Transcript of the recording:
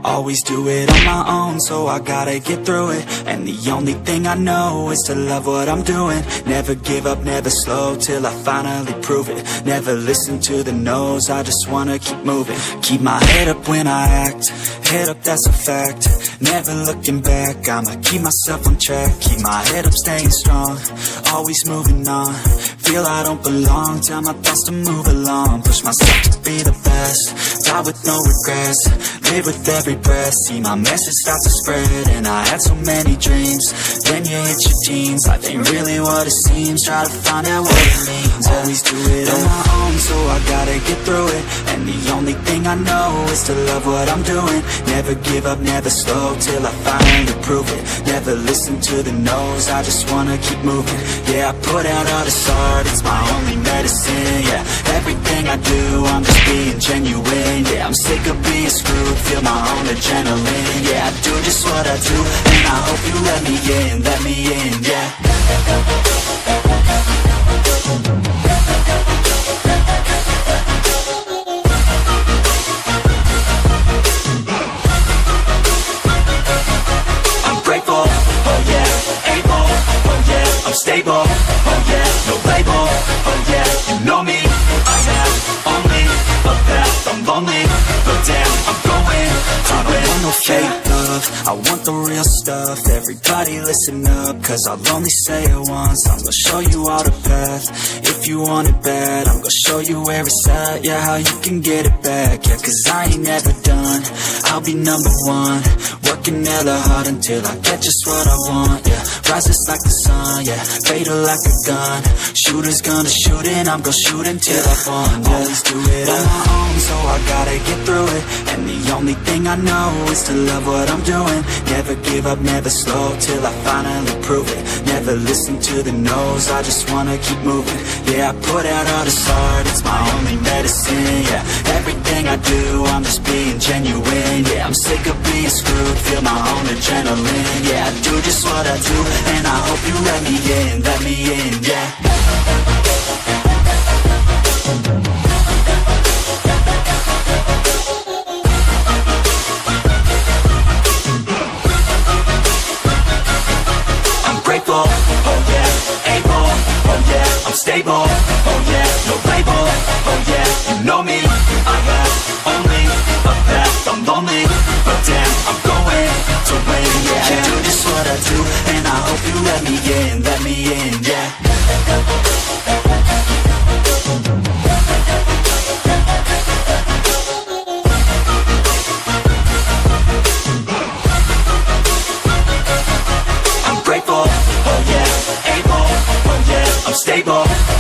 Always do it on my own, so I gotta get through it. And the only thing I know is to love what I'm doing. Never give up, never slow, till I finally prove it. Never listen to the no's, I just wanna keep moving. Keep my head up when I act, head up, that's a fact. Never looking back, I'ma keep myself on track. Keep my head up, staying strong, always moving on. Feel I don't belong, tell my thoughts to move along. Push myself to be the best, die with no regrets. Live with every breath, see my message start to spread. And I had so many dreams, then you hit your teens. Life ain't really what it seems, try to find out what it means. Always do it on my own, so I gotta get through it. And the only thing I know is to love what I'm doing. Never give up, never slow, till I finally prove it. Never listen to the no's, I just wanna keep moving. Yeah, I put out all this art, it's my only medicine. Yeah, everything I do, I'm just being genuine. Yeah, I'm sick of being screwed, feel my own adrenaline. Yeah, I do just what I do, and I hope you let me in, yeah. I'm grateful, oh yeah, able, oh yeah, I'm stable, oh yeah, no label, oh yeah, you know me, I have only a path, I'm lonely, but damn, I'm going to win. I don't want no fake love, I want the real stuff. Everybody listen up, cause I'll only say it once. I'm gonna show you all the path, if you want it bad. I'm gonna show you where it's at, yeah, how you can get it back. Yeah, cause I ain't never done, I'll be number one. Working hella hard until I get just what I want, yeah. Rises like the sun, yeah, fatal like a gun. Shooter's gonna shoot and I'm gonna shoot until I fall, yeah. Always do it on my own, so I gotta get through it. And the only thing I know is to love what I'm doing. Never give up, never slow, till I finally prove it. Never listen to the no's, I just wanna keep moving. Yeah, I put out all this art, it's my only medicine. Yeah, everything I do, I'm just being genuine. Yeah, I'm sick of being screwed, feel my own adrenaline. Yeah, I do just what I do, and I hope you let me in, yeah. Grateful, oh yeah, able, oh yeah, I'm stable, oh yeah, no label, oh yeah, you know me, I have only a path, I'm lonely, but damn, I'm going to win, yeah, I do just what I do, and I hope you let me in, yeah. I'm grateful, oh yeah, able, oh yeah, I'm stable.